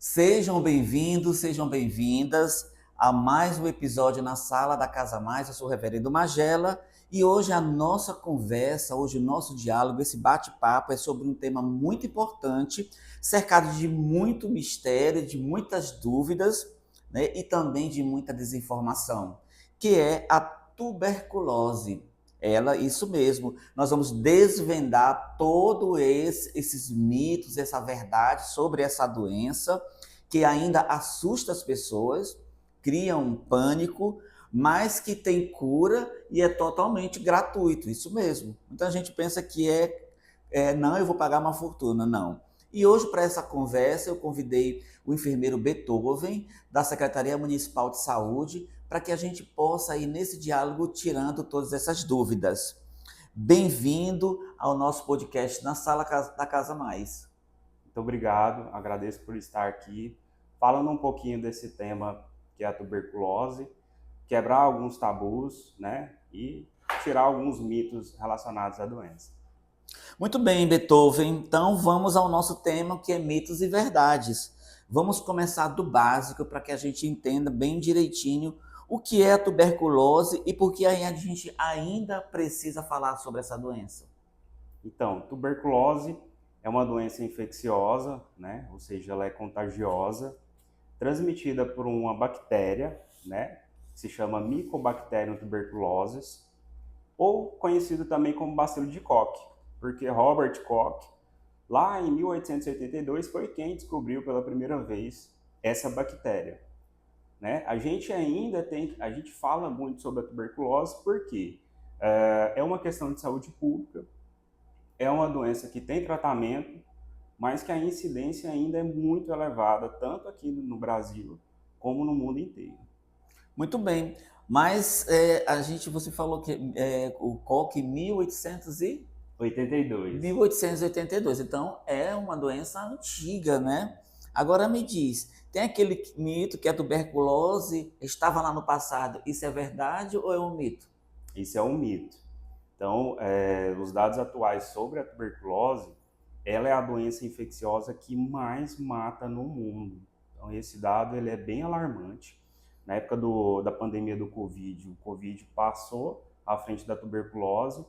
Sejam bem-vindos, sejam bem-vindas a mais um episódio na Sala da Casa Mais. Eu sou o Reverendo Magela e hoje a nossa conversa, hoje o nosso diálogo, esse bate-papo é sobre um tema muito importante, cercado de muito mistério, de muitas dúvidas, né, e também de muita desinformação, que é a tuberculose. Isso mesmo, nós vamos desvendar todos esses mitos, essa verdade sobre essa doença que ainda assusta as pessoas, cria um pânico, mas que tem cura e é totalmente gratuito, isso mesmo. Muita gente pensa que não, eu vou pagar uma fortuna, não. E hoje, para essa conversa, eu convidei o enfermeiro Beethoven, da Secretaria Municipal de Saúde, para que a gente possa ir nesse diálogo tirando todas essas dúvidas. Bem-vindo ao nosso podcast na Sala da Casa Mais. Muito obrigado, agradeço por estar aqui, falando um pouquinho desse tema que é a tuberculose, quebrar alguns tabus, né, e tirar alguns mitos relacionados à doença. Muito bem, Beethoven. Então vamos ao nosso tema, que é mitos e verdades. Vamos começar do básico para que a gente entenda bem direitinho o que é a tuberculose e por que a gente ainda precisa falar sobre essa doença. Então, tuberculose é uma doença infecciosa, né, ou seja, ela é contagiosa, transmitida por uma bactéria, né, que se chama Mycobacterium tuberculosis, ou conhecido também como bacilo de Koch, porque Robert Koch, lá em 1882, foi quem descobriu pela primeira vez essa bactéria. Né? A gente fala muito sobre a tuberculose porque é uma questão de saúde pública, é uma doença que tem tratamento, mas que a incidência ainda é muito elevada, tanto aqui no Brasil como no mundo inteiro. Muito bem, mas você falou que o Koch 82. 1882, então é uma doença antiga, né? Agora me diz, tem aquele mito que a tuberculose estava lá no passado, isso é verdade ou é um mito? Isso é um mito. Então, os dados atuais sobre a tuberculose, ela é a doença infecciosa que mais mata no mundo. Então, esse dado ele é bem alarmante. Na época da pandemia do Covid, o Covid passou à frente da tuberculose,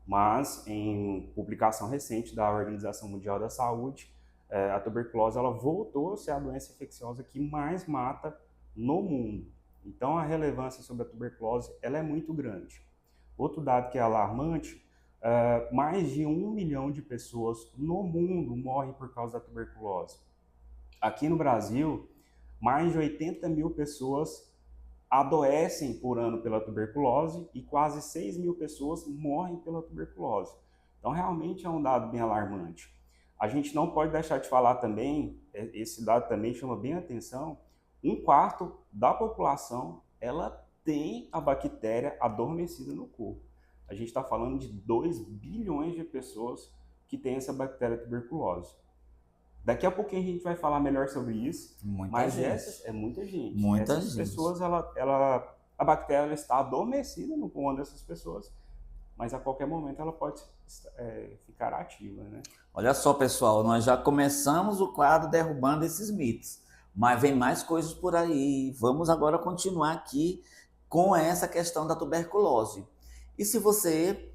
mas em publicação recente da Organização Mundial da Saúde, a tuberculose ela voltou a ser a doença infecciosa que mais mata no mundo. Então, a relevância sobre a tuberculose ela é muito grande. Outro dado que é alarmante, mais de 1 milhão de pessoas no mundo morrem por causa da tuberculose. Aqui no Brasil, mais de 80 mil pessoas adoecem por ano pela tuberculose e quase 6 mil pessoas morrem pela tuberculose. Então, realmente é um dado bem alarmante. A gente não pode deixar de falar também, esse dado também chama bem a atenção, 1/4 da população, ela tem a bactéria adormecida no corpo. A gente está falando de 2 bilhões de pessoas que têm essa bactéria tuberculose. Daqui a pouquinho a gente vai falar melhor sobre isso, Muita mas gente. essas é muita gente. Muita Essas gente. pessoas, a bactéria está adormecida no pulmão dessas pessoas, mas a qualquer momento ela pode ficar ativa, né? Olha só, pessoal, nós já começamos o quadro derrubando esses mitos, mas vem mais coisas por aí. Vamos agora continuar aqui com essa questão da tuberculose. E se você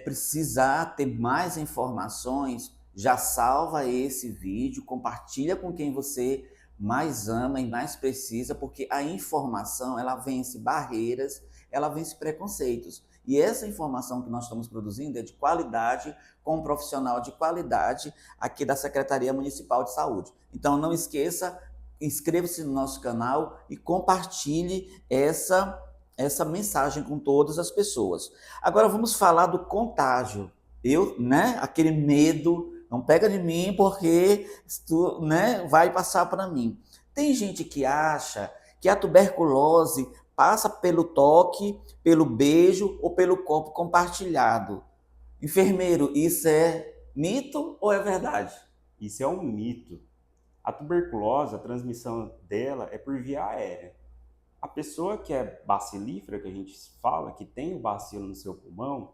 precisar ter mais informações, já salva esse vídeo, compartilha com quem você mais ama e mais precisa, porque a informação, ela vence barreiras, ela vence preconceitos. E essa informação que nós estamos produzindo é de qualidade, com um profissional de qualidade aqui da Secretaria Municipal de Saúde. Então não esqueça, inscreva-se no nosso canal e compartilhe essa mensagem com todas as pessoas. Agora vamos falar do contágio. Aquele medo, não pega de mim porque tu, vai passar para mim. Tem gente que acha que a tuberculose passa pelo toque, pelo beijo ou pelo corpo compartilhado. Enfermeiro, isso é mito ou é verdade? Isso é um mito. A tuberculose, a transmissão dela é por via aérea. A pessoa que é bacilífera, que a gente fala, que tem o bacilo no seu pulmão,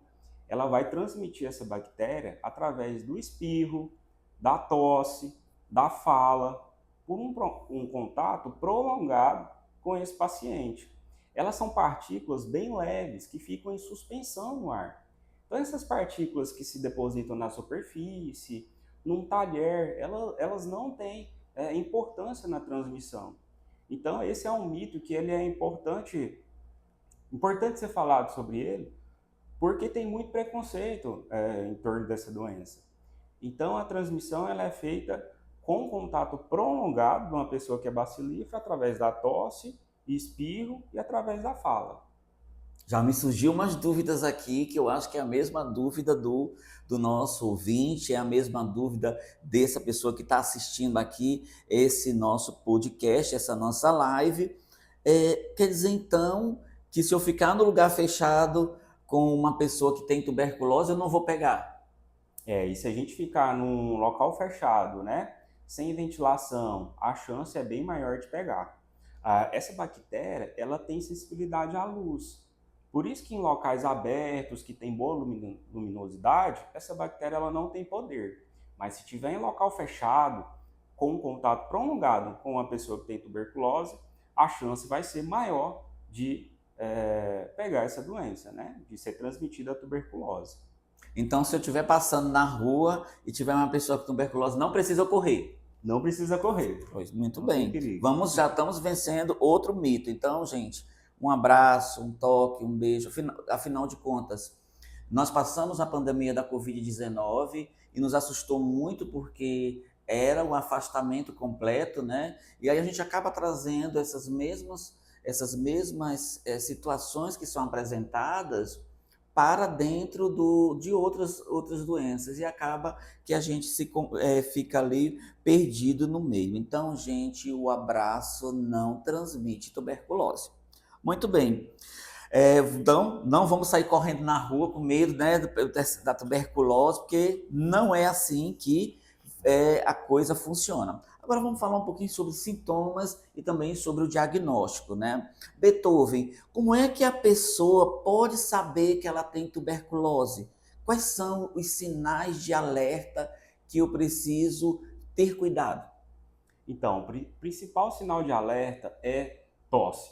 ela vai transmitir essa bactéria através do espirro, da tosse, da fala, por um contato prolongado com esse paciente. Elas são partículas bem leves que ficam em suspensão no ar. Então, essas partículas que se depositam na superfície, num talher, elas não têm importância na transmissão. Então, esse é um mito que ele é importante ser falado sobre ele, porque tem muito preconceito em torno dessa doença. Então, a transmissão ela é feita com contato prolongado de uma pessoa que é bacilífera através da tosse, espirro e através da fala. Já me surgiu umas dúvidas aqui, que eu acho que é a mesma dúvida do nosso ouvinte, é a mesma dúvida dessa pessoa que está assistindo aqui esse nosso podcast, essa nossa live. Quer dizer, então, que se eu ficar no lugar fechado com uma pessoa que tem tuberculose, eu não vou pegar? E se a gente ficar num local fechado, né, sem ventilação, a chance é bem maior de pegar. Essa bactéria, ela tem sensibilidade à luz. Por isso que em locais abertos, que tem boa luminosidade, essa bactéria ela não tem poder. Mas se tiver em local fechado, com um contato prolongado com uma pessoa que tem tuberculose, a chance vai ser maior de pegar essa doença, né? De ser transmitida a tuberculose. Então, se eu estiver passando na rua e tiver uma pessoa com tuberculose, não precisa correr. Não precisa correr. Pois, muito Não bem. tem perigo. Já estamos vencendo outro mito. Então, gente, um abraço, um toque, um beijo. Afinal de contas, nós passamos a pandemia da Covid-19 e nos assustou muito porque era um afastamento completo, né? E aí a gente acaba trazendo essas mesmas situações que são apresentadas para dentro de outras doenças e acaba que a gente fica ali perdido no meio. Então, gente, o abraço não transmite tuberculose. Muito bem. Então, não vamos sair correndo na rua com medo, né, da tuberculose, porque não é assim que a coisa funciona. Agora vamos falar um pouquinho sobre sintomas e também sobre o diagnóstico, né? Beethoven, como é que a pessoa pode saber que ela tem tuberculose? Quais são os sinais de alerta que eu preciso ter cuidado? Então, o principal sinal de alerta é tosse.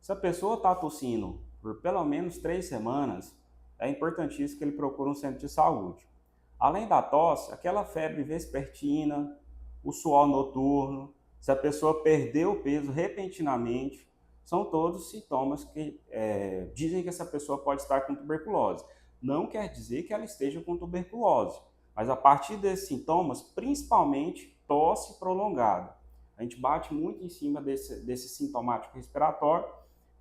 Se a pessoa está tossindo por pelo menos 3 semanas, é importantíssimo que ele procure um centro de saúde. Além da tosse, aquela febre vespertina, o suor noturno, se a pessoa perdeu o peso repentinamente, são todos sintomas que dizem que essa pessoa pode estar com tuberculose. Não quer dizer que ela esteja com tuberculose, mas a partir desses sintomas, principalmente tosse prolongada. A gente bate muito em cima desse sintomático respiratório,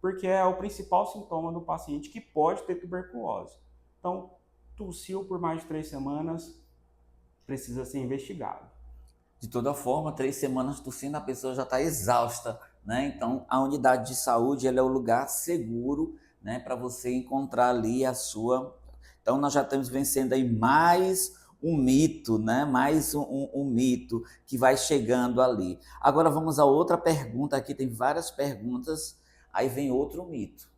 porque é o principal sintoma do paciente que pode ter tuberculose. Então, tossiu por mais de 3 semanas, precisa ser investigado. De toda forma, 3 semanas tossindo, a pessoa já está exausta, né? Então, a unidade de saúde ela é o lugar seguro, né, para você encontrar ali a sua... Então, nós já estamos vencendo aí mais um mito, né? Mais um mito que vai chegando ali. Agora, vamos a outra pergunta aqui, tem várias perguntas, aí vem outro mito.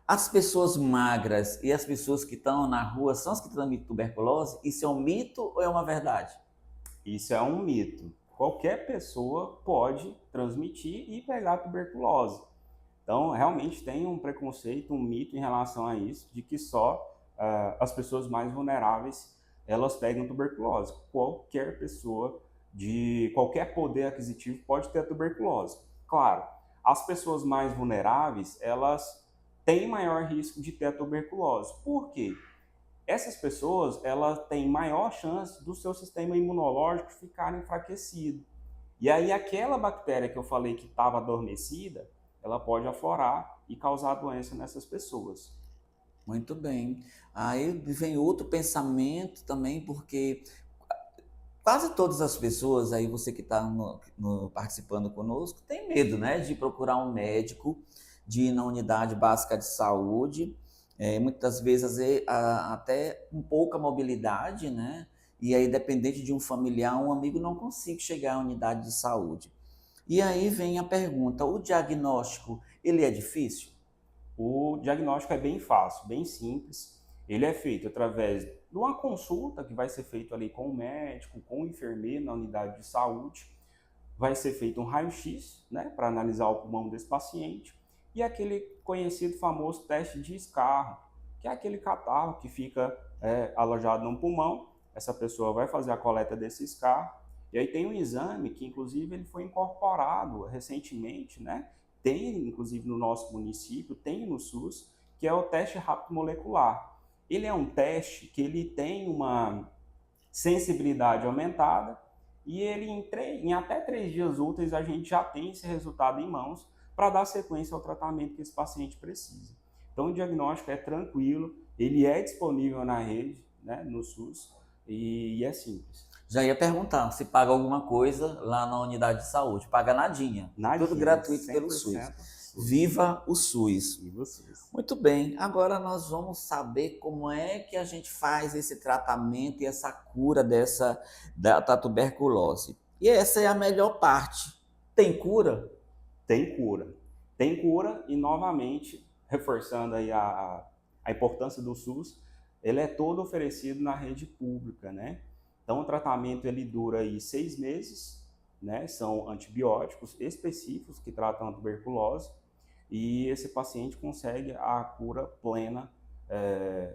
As pessoas magras e as pessoas que estão na rua são as que transmitem tuberculose? Isso é um mito ou é uma verdade? Isso é um mito. Qualquer pessoa pode transmitir e pegar tuberculose. Então, realmente tem um preconceito, um mito em relação a isso, de que só as pessoas mais vulneráveis elas pegam tuberculose. Qualquer pessoa de qualquer poder aquisitivo pode ter tuberculose. Claro, as pessoas mais vulneráveis, elas têm maior risco de ter a tuberculose. Por quê? Essas pessoas, elas têm maior chance do seu sistema imunológico ficar enfraquecido. E aí aquela bactéria que eu falei que estava adormecida, ela pode aflorar e causar doença nessas pessoas. Muito bem. Aí vem outro pensamento também, porque quase todas as pessoas, aí você que está participando conosco, tem medo, né, de procurar um médico, de ir na unidade básica de saúde, muitas vezes até com pouca mobilidade, né, e aí dependente de um familiar, um amigo não consiga chegar à unidade de saúde. E aí vem a pergunta, o diagnóstico, ele é difícil? O diagnóstico é bem fácil, bem simples. Ele é feito através de uma consulta que vai ser feita ali com o médico, com o enfermeiro na unidade de saúde. vai ser feito um raio-x, né, para analisar o pulmão desse paciente, e aquele conhecido famoso teste de escarro, que é aquele catarro que fica alojado no pulmão. Essa pessoa vai fazer a coleta desse escarro, e aí tem um exame que, inclusive, ele foi incorporado recentemente, né? Tem, inclusive, no nosso município, tem no SUS, que é o teste rápido molecular. Ele é um teste que ele tem uma sensibilidade aumentada, e ele em até 3 dias úteis a gente já tem esse resultado em mãos para dar sequência ao tratamento que esse paciente precisa. Então o diagnóstico é tranquilo, ele é disponível na rede, né, no SUS, e é simples. Já ia perguntar se paga alguma coisa lá na unidade de saúde. Paga nadinha. Nadinha, Tudo gratuito pelo SUS. Viva o SUS. Viva o SUS. Muito bem, agora nós vamos saber como é que a gente faz esse tratamento e essa cura da tuberculose. E essa é a melhor parte. Tem cura? Tem cura. Tem cura e, novamente, reforçando aí a importância do SUS, ele é todo oferecido na rede pública, né? Então, o tratamento ele dura aí 6 meses, né? São antibióticos específicos que tratam a tuberculose, e esse paciente consegue a cura plena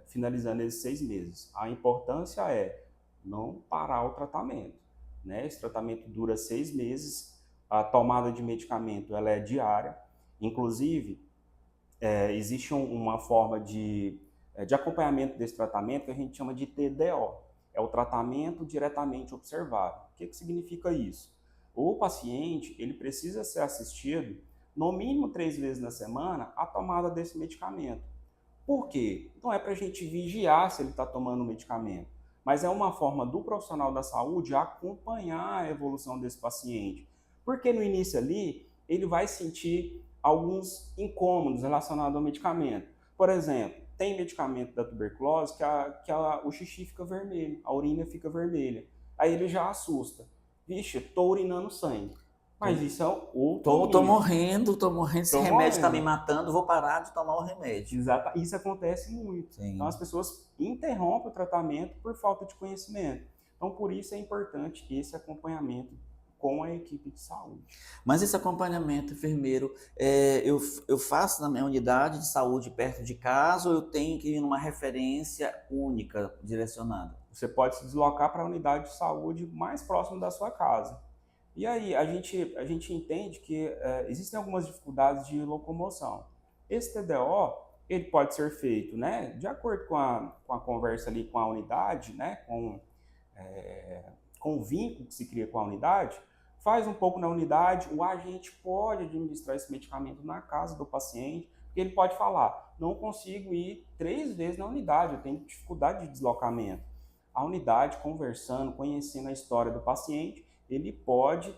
finalizando esses 6 meses. A importância é não parar o tratamento, né? Esse tratamento dura 6 meses, a tomada de medicamento ela é diária, inclusive existe uma forma de acompanhamento desse tratamento que a gente chama de TDO, é o tratamento diretamente observado. O que significa isso? O paciente ele precisa ser assistido no mínimo 3 vezes na semana a tomada desse medicamento. Por quê? Não é para a gente vigiar se ele está tomando o medicamento, mas é uma forma do profissional da saúde acompanhar a evolução desse paciente. Porque no início ali, ele vai sentir alguns incômodos relacionados ao medicamento. Por exemplo, tem medicamento da tuberculose que o xixi fica vermelho, a urina fica vermelha. Aí ele já assusta. Vixe, estou urinando sangue. Mas isso é outro Tô morrendo, esse remédio está me matando, vou parar de tomar o remédio. Exato, isso acontece muito. Sim. Então as pessoas interrompem o tratamento por falta de conhecimento. Então por isso é importante esse acompanhamento com a equipe de saúde. Mas esse acompanhamento, enfermeiro, eu faço na minha unidade de saúde perto de casa ou eu tenho que ir numa referência única, direcionada? Você pode se deslocar para a unidade de saúde mais próxima da sua casa. E aí a gente entende que existem algumas dificuldades de locomoção. Esse TDO ele pode ser feito, né, de acordo com a conversa ali com a unidade, né, com o vínculo que se cria com a unidade. Faz um pouco na unidade, o agente pode administrar esse medicamento na casa do paciente, porque ele pode falar, não consigo ir 3 vezes na unidade, eu tenho dificuldade de deslocamento. A unidade, conversando, conhecendo a história do paciente, ele pode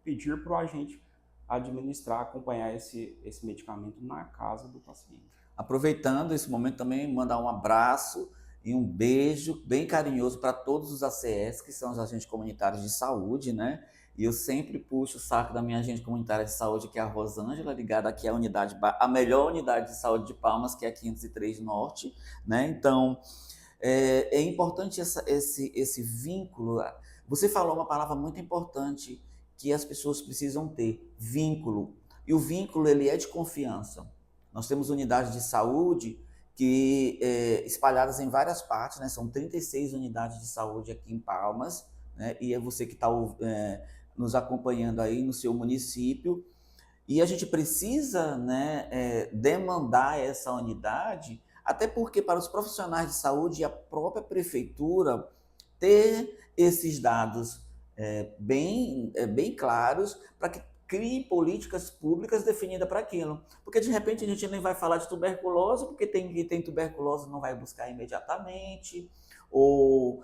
pedir para o agente administrar, acompanhar esse medicamento na casa do paciente. Aproveitando esse momento também, mandar um abraço e um beijo bem carinhoso para todos os ACS, que são os agentes comunitários de saúde, né? E eu sempre puxo o saco da minha agente comunitária de saúde, que é a Rosângela, ligada aqui à unidade, a melhor unidade de saúde de Palmas, que é a 503 Norte, né? Então, é importante esse vínculo. Você falou uma palavra muito importante que as pessoas precisam ter, vínculo. E o vínculo, ele é de confiança. Nós temos unidades de saúde que espalhadas em várias partes, né? São 36 unidades de saúde aqui em Palmas, né? E é você que está nos acompanhando aí no seu município. E a gente precisa, né, demandar essa unidade, até porque para os profissionais de saúde e a própria prefeitura ter esses dados bem claros para que crie políticas públicas definidas para aquilo. Porque de repente a gente nem vai falar de tuberculose, porque quem tem tuberculose não vai buscar imediatamente, ou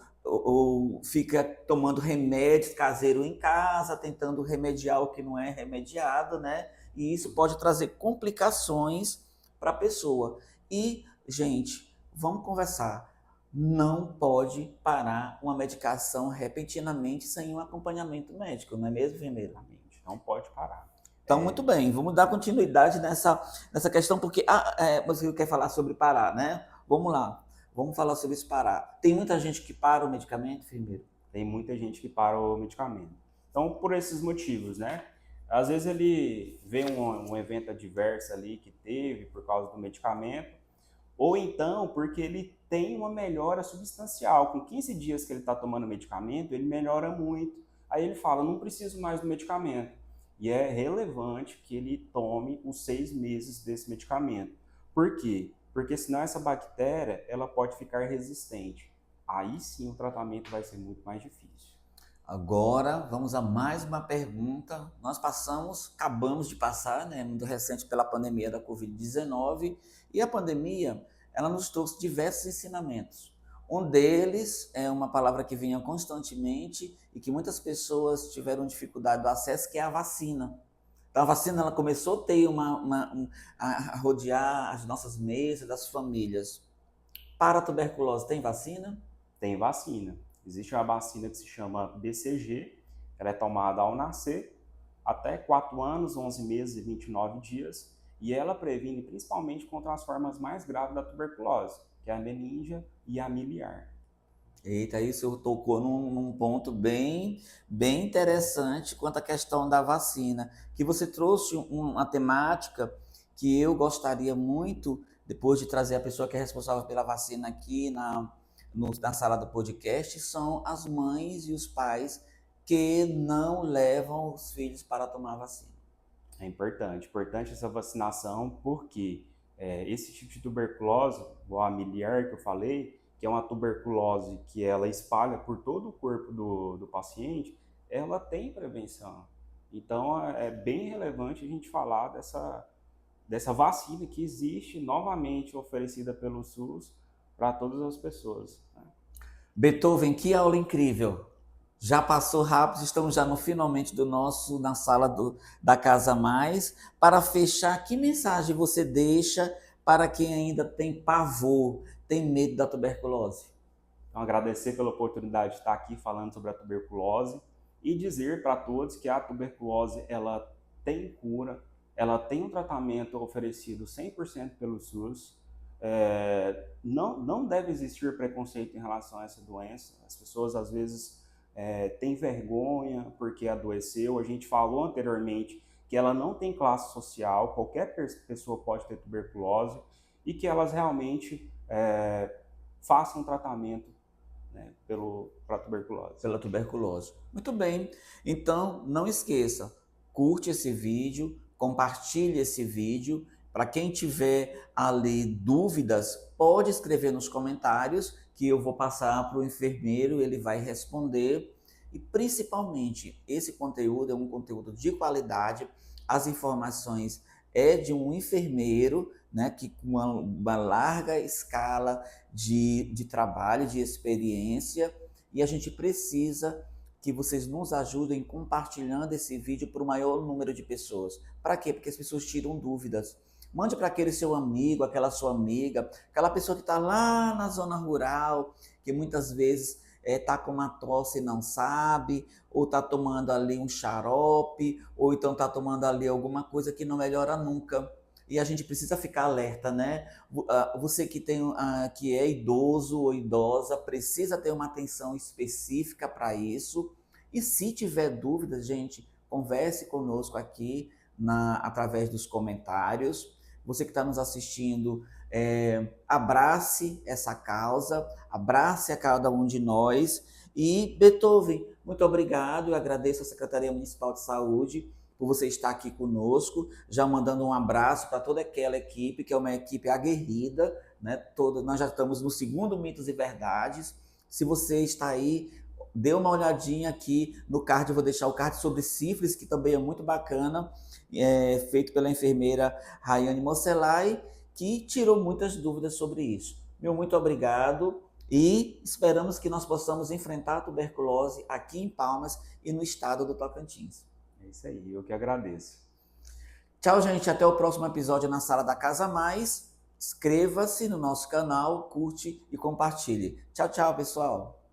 fica tomando remédios caseiros em casa, tentando remediar o que não é remediado, né? E isso pode trazer complicações para a pessoa. E, gente, vamos conversar. Não pode parar uma medicação repentinamente sem um acompanhamento médico, não é mesmo, enfermeiro? Não pode parar. Então, muito bem, vamos dar continuidade nessa questão, porque você quer falar sobre parar, né? Vamos lá, vamos falar sobre isso parar. Tem muita gente que para o medicamento, enfermeiro? Tem muita gente que para o medicamento. Então, por esses motivos, né? Às vezes ele vê um evento adverso ali que teve por causa do medicamento, ou então porque ele tem uma melhora substancial. Com 15 dias que ele está tomando medicamento, ele melhora muito. Aí ele fala, não preciso mais do medicamento. E é relevante que ele tome os 6 meses desse medicamento. Por quê? Porque senão essa bactéria ela pode ficar resistente. Aí sim o tratamento vai ser muito mais difícil. Agora, vamos a mais uma pergunta. Acabamos de passar, né, muito recente pela pandemia da Covid-19, e a pandemia, ela nos trouxe diversos ensinamentos. Um deles é uma palavra que vinha constantemente e que muitas pessoas tiveram dificuldade do acesso, que é a vacina. Então, a vacina ela começou a ter a rodear as nossas mesas, das famílias. Para a tuberculose, tem vacina? Tem vacina. Existe uma vacina que se chama BCG, ela é tomada ao nascer, até 4 anos, 11 meses e 29 dias, e ela previne principalmente contra as formas mais graves da tuberculose, que é a meningia e a miliar. Eita, isso tocou num ponto bem interessante quanto à questão da vacina, que você trouxe uma temática que eu gostaria muito, depois de trazer a pessoa que é responsável pela vacina aqui na sala do podcast, são as mães e os pais que não levam os filhos para tomar vacina. É importante essa vacinação, porque esse tipo de tuberculose, igual a miliar que eu falei, que é uma tuberculose que ela espalha por todo o corpo do paciente, ela tem prevenção. Então, é bem relevante a gente falar dessa vacina que existe, novamente oferecida pelo SUS, para todas as pessoas. Né? Beethoven, que aula incrível! Já passou rápido, estamos já no finalmente na sala da Casa Mais. Para fechar, que mensagem você deixa para quem ainda tem pavor, tem medo da tuberculose? Então, agradecer pela oportunidade de estar aqui falando sobre a tuberculose e dizer para todos que a tuberculose ela tem cura, ela tem um tratamento oferecido 100% pelo SUS. Não deve existir preconceito em relação a essa doença. As pessoas às vezes têm vergonha porque adoeceu. A gente falou anteriormente que ela não tem classe social, qualquer pessoa pode ter tuberculose e que elas realmente façam tratamento, né, para tuberculose. Pela tuberculose. Muito bem. Então, não esqueça, curte esse vídeo, compartilhe esse vídeo. Para quem tiver ali dúvidas, pode escrever nos comentários que eu vou passar para o enfermeiro, ele vai responder. E principalmente, esse conteúdo é um conteúdo de qualidade, as informações é de um enfermeiro, né, que com uma larga escala de trabalho, de experiência, e a gente precisa que vocês nos ajudem compartilhando esse vídeo para o maior número de pessoas. Para quê? Porque as pessoas tiram dúvidas. Mande para aquele seu amigo, aquela sua amiga, aquela pessoa que está lá na zona rural, que muitas vezes está com uma tosse e não sabe, ou está tomando ali um xarope, ou então está tomando ali alguma coisa que não melhora nunca. E a gente precisa ficar alerta, né? Você que é idoso ou idosa, precisa ter uma atenção específica para isso. E se tiver dúvidas, gente, converse conosco aqui através dos comentários. Você que está nos assistindo, abrace essa causa, abrace a cada um de nós. E, Beethoven, muito obrigado. Eu agradeço à Secretaria Municipal de Saúde por você estar aqui conosco, já mandando um abraço para toda aquela equipe, que é uma equipe aguerrida, né? Nós já estamos no segundo Mitos e Verdades. Se você está aí, dê uma olhadinha aqui no card, eu vou deixar o card sobre sífilis, que também é muito bacana, feito pela enfermeira Rayane Mocelai, que tirou muitas dúvidas sobre isso. Meu muito obrigado e esperamos que nós possamos enfrentar a tuberculose aqui em Palmas e no estado do Tocantins. É isso aí, eu que agradeço. Tchau, gente. Até o próximo episódio na Sala da Casa Mais. Inscreva-se no nosso canal, curte e compartilhe. Tchau, tchau, pessoal.